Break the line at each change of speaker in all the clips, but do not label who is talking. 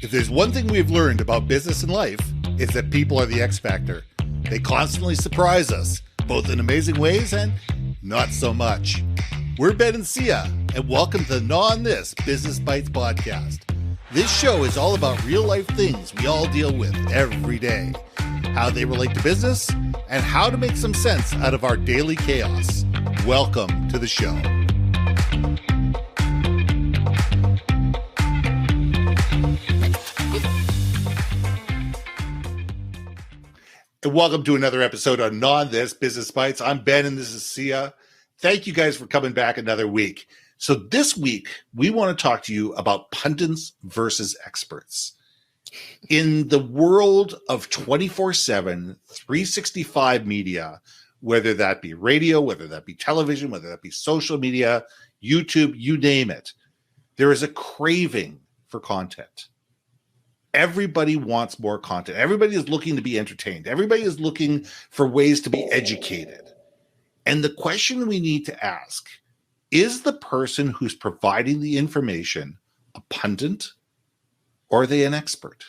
If there's one thing we've learned about business and life, it's that people are the X factor. They constantly surprise us, both in amazing ways and not so much. We're Ben and Syya, and welcome to the GNAW On This Business Bites podcast. This show is all about real-life things we all deal with every day, how they relate to business, and how to make some sense out of our daily chaos. Welcome to the show. And welcome to another episode of GNAW On This Business Bites. I'm Ben and this is Syya. Thank you guys for coming back another week. So this week, we want to talk to you about pundits versus experts. In the world of 24/7, 365 media, whether that be radio, whether that be television, whether that be social media, YouTube, you name it, there is a craving for content. Everybody wants more content. Everybody is looking to be entertained. Everybody is looking for ways to be educated. And the question we need to ask, is the person who's providing the information a pundit or are they an expert?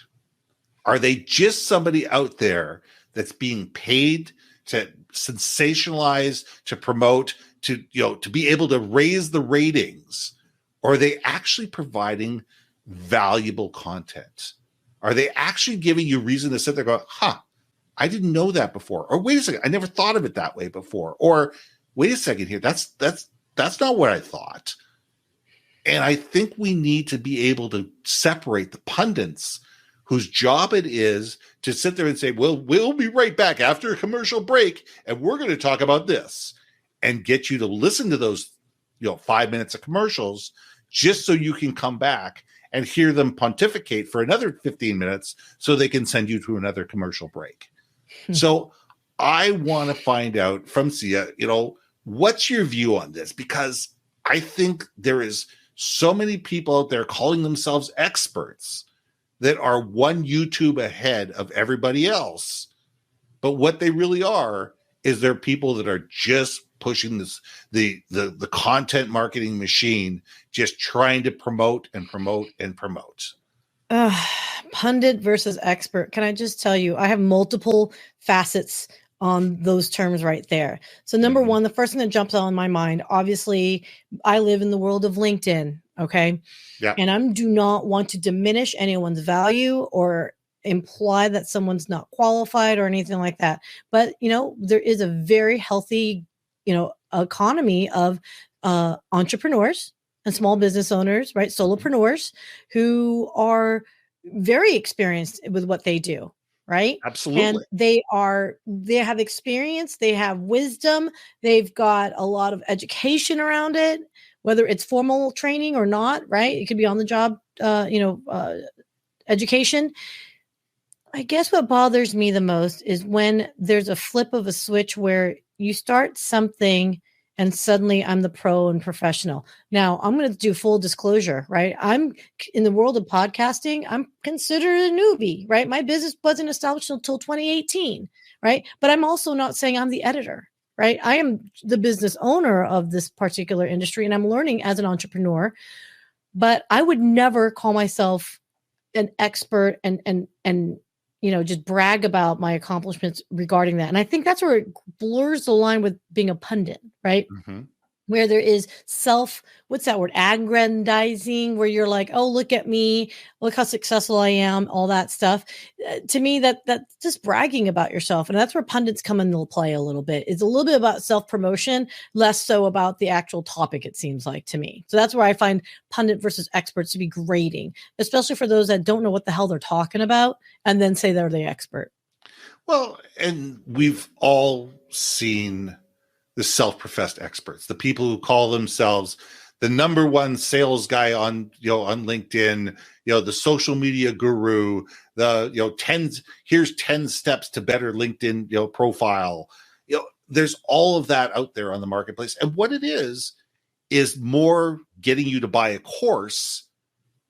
Are they just somebody out there that's being paid to sensationalize, to promote, to be able to raise the ratings? Or are they actually providing valuable content? Are they actually giving you reason to sit there and go, I didn't know that before. Or wait a second, I never thought of it that way before. Or wait a second here, that's not what I thought. And I think we need to be able to separate the pundits whose job it is to sit there and say, well, we'll be right back after a commercial break, and we're going to talk about this, and get you to listen to those 5 minutes of commercials just so you can come back and hear them pontificate for another 15 minutes so they can send you to another commercial break. So I want to find out from Syya, what's your view on this? Because I think there is so many people out there calling themselves experts that are one YouTube ahead of everybody else. But what they really are is they're people that are just pushing the content marketing machine, just trying to promote and promote and promote.
Pundit versus expert. Can I just tell you, I have multiple facets on those terms right there. So number one, the first thing that jumps out in my mind, obviously, I live in the world of LinkedIn. Okay.
Yeah.
And I do not want to diminish anyone's value or imply that someone's not qualified or anything like that. But, there is a very healthy, economy of entrepreneurs and small business owners, right? Solopreneurs who are very experienced with what they do. Right.
Absolutely.
And they have experience, they have wisdom, they've got a lot of education around it, whether it's formal training or not. Right. It could be on the job, education. I guess what bothers me the most is when there's a flip of a switch where you start something and suddenly I'm the pro and professional. Now I'm going to do full disclosure, right? I'm in the world of podcasting. I'm considered a newbie, right? My business wasn't established until 2018, right? But I'm also not saying I'm the editor, right? I am the business owner of this particular industry and I'm learning as an entrepreneur, but I would never call myself an expert and just brag about my accomplishments regarding that. And I think that's where it blurs the line with being a pundit, right? Mm-hmm. Where there is aggrandizing, where you're like, oh, look at me, look how successful I am, all that stuff. To me, that's just bragging about yourself. And that's where pundits come into play a little bit. It's a little bit about self-promotion, less so about the actual topic, it seems like to me. So that's where I find pundit versus experts to be grading, especially for those that don't know what the hell they're talking about and then say they're the expert.
Well, and we've all seen the self-professed experts, the people who call themselves the number one sales guy on LinkedIn, the social media guru, here's 10 steps to better LinkedIn, profile. There's all of that out there on the marketplace. And what it is more getting you to buy a course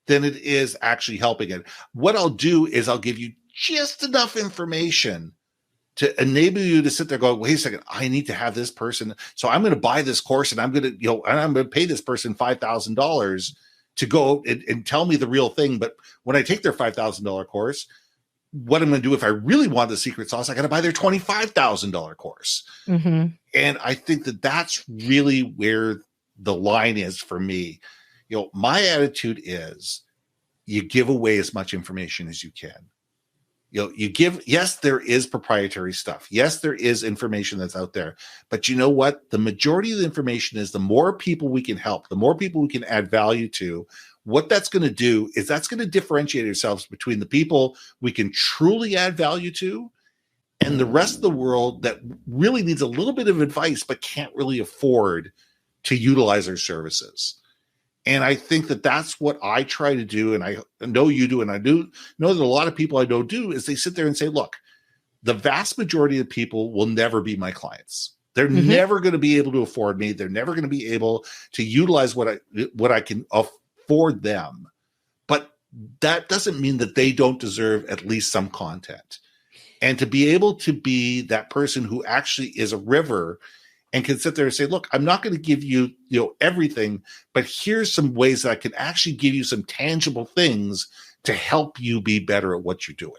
than it is actually helping it. What I'll do is I'll give you just enough information to enable you to sit there going, wait a second, I need to have this person. So I'm going to buy this course and I'm going to pay this person $5,000 to go and tell me the real thing. But when I take their $5,000 course, what I'm going to do if I really want the secret sauce, I got to buy their $25,000 course.
Mm-hmm.
And I think that that's really where the line is for me. My attitude is you give away as much information as you can. You give, yes, there is proprietary stuff. Yes, there is information that's out there. But you know what? The majority of the information is the more people we can help, the more people we can add value to. What that's going to do is that's going to differentiate ourselves between the people we can truly add value to and the rest of the world that really needs a little bit of advice but can't really afford to utilize our services. And I think that that's what I try to do. And I know you do. And I do know that a lot of people I know do is they sit there and say, look, the vast majority of people will never be my clients. They're never going to be able to afford me. They're never going to be able to utilize what I can afford them. But that doesn't mean that they don't deserve at least some content. And to be able to be that person who actually is a river and can sit there and say, look, I'm not going to give you, everything, but here's some ways that I can actually give you some tangible things to help you be better at what you're doing.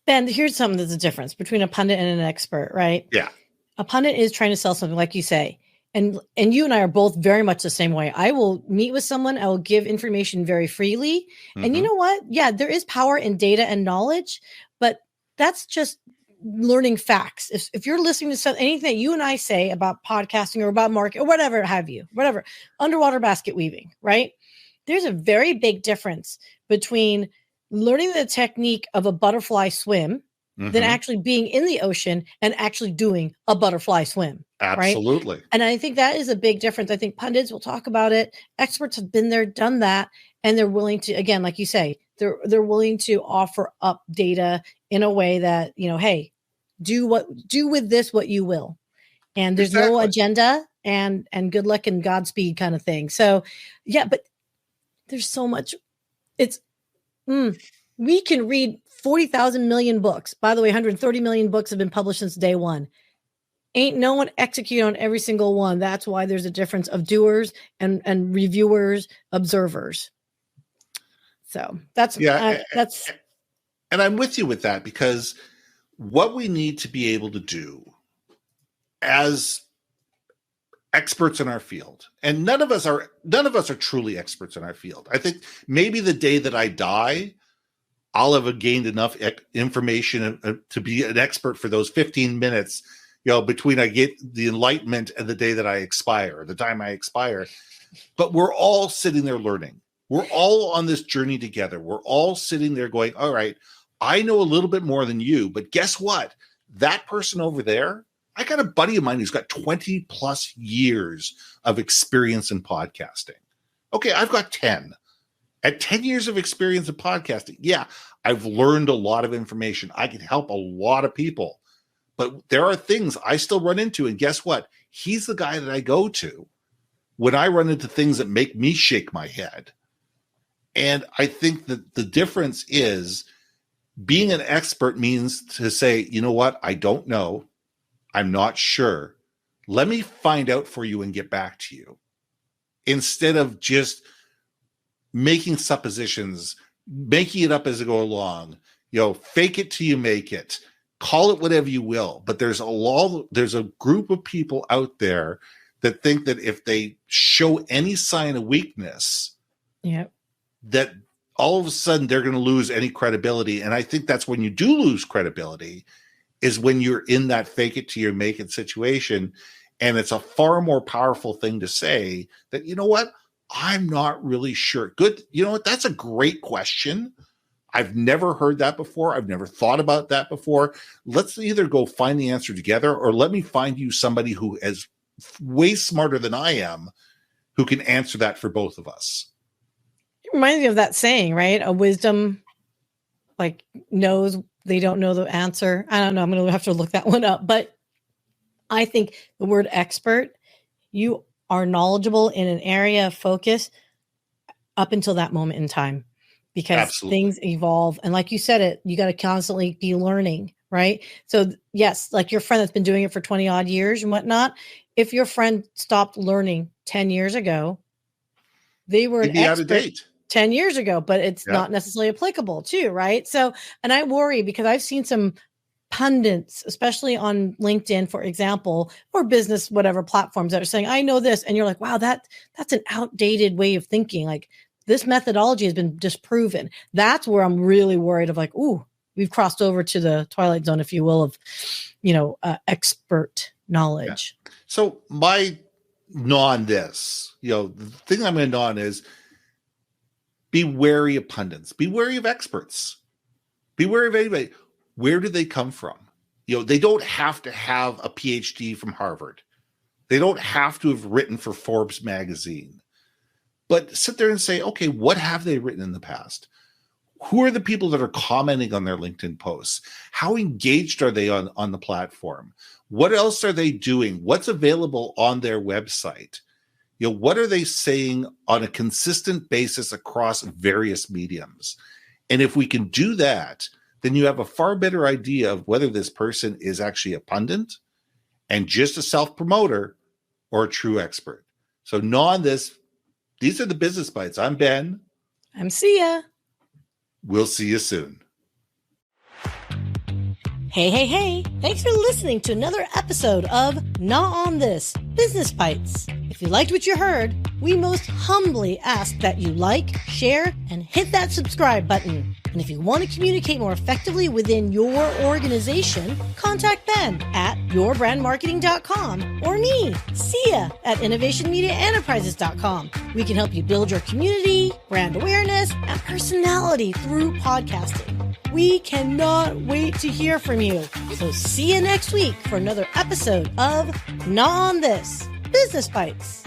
Ben, here's something that's a difference between a pundit and an expert, right?
Yeah.
A pundit is trying to sell something, like you say. And you and I are both very much the same way. I will meet with someone. I will give information very freely. Mm-hmm. And you know what? Yeah, there is power in data and knowledge, but that's just learning facts. If you're listening to anything that you and I say about podcasting or about market or whatever underwater basket weaving, right? There's a very big difference between learning the technique of a butterfly swim than actually being in the ocean and actually doing a butterfly swim.
Absolutely.
Right? And I think that is a big difference. I think pundits will talk about it. Experts have been there, done that. And they're willing to, again, like you say, they're willing to offer up data in a way that, hey, do with this what you will. And there's no agenda and good luck and Godspeed kind of thing. So yeah, but there's so much. We can read 40,000 million books. By the way, 130 million books have been published since day one. Ain't no one execute on every single one. That's why there's a difference of doers and reviewers, observers. So that's.
And I'm with you with that, because what we need to be able to do as experts in our field, and none of us are truly experts in our field. I think maybe the day that I die, I'll have gained enough information to be an expert for those 15 minutes, between I get the enlightenment and the day that I expire, the time I expire. But we're all sitting there learning. We're all on this journey together. We're all sitting there going, all right, I know a little bit more than you, but guess what? That person over there, I got a buddy of mine who's got 20 plus years of experience in podcasting. Okay, I've got 10. At 10 years of experience in podcasting, yeah, I've learned a lot of information. I can help a lot of people. But there are things I still run into, and guess what? He's the guy that I go to when I run into things that make me shake my head. And I think that the difference is being an expert means to say, you know what? I don't know. I'm not sure. Let me find out for you and get back to you. Instead of just making suppositions, making it up as I go along, fake it till you make it, call it whatever you will. But there's a group of people out there that think that if they show any sign of weakness, that all of a sudden they're going to lose any credibility. And I think that's when you do lose credibility, is when you're in that fake it till you make it situation. And it's a far more powerful thing to say that, you know what? I'm not really sure. Good. You know what? That's a great question. I've never heard that before. I've never thought about that before. Let's either go find the answer together, or let me find you somebody who is way smarter than I am, who can answer that for both of us.
It reminds me of that saying, right? A wisdom knows they don't know the answer. I don't know. I'm going to have to look that one up. But I think the word expert, you are knowledgeable in an area of focus up until that moment in time, because things evolve. And like you said, you got to constantly be learning, right? So yes, like your friend that's been doing it for 20 odd years and whatnot. If your friend stopped learning 10 years ago, they were
It'd
an
be out of
expert
date.
10 years ago, but it's
Yeah.
not necessarily applicable too, right? So, and I worry because I've seen some pundits, especially on LinkedIn, for example, or business, whatever platforms that are saying, I know this. And you're like, wow, that's an outdated way of thinking. Like this methodology has been disproven. That's where I'm really worried of like, ooh, we've crossed over to the twilight zone, if you will, of, expert knowledge.
Yeah. So my gnaw on this, the thing I'm going to gnaw on is be wary of pundits, be wary of experts, be wary of anybody. Where do they come from? They don't have to have a PhD from Harvard. They don't have to have written for Forbes magazine. But sit there and say, okay, what have they written in the past? Who are the people that are commenting on their LinkedIn posts? How engaged are they on the platform? What else are they doing? What's available on their website? What are they saying on a consistent basis across various mediums? And if we can do that, then you have a far better idea of whether this person is actually a pundit and just a self-promoter or a true expert. So gnaw on this. These are the Business Bites. I'm Ben.
I'm Syya.
We'll see you soon.
Hey. Thanks for listening to another episode of GNAW on This, Business Bites. If you liked what you heard, we most humbly ask that you like, share, and hit that subscribe button. And if you want to communicate more effectively within your organization, contact Ben at yourbrandmarketing.com or me, Syya, at innovationmediaenterprises.com. We can help you build your community, brand awareness, and personality through podcasting. We cannot wait to hear from you. So see you next week for another episode of GNAW on This, Business Bites.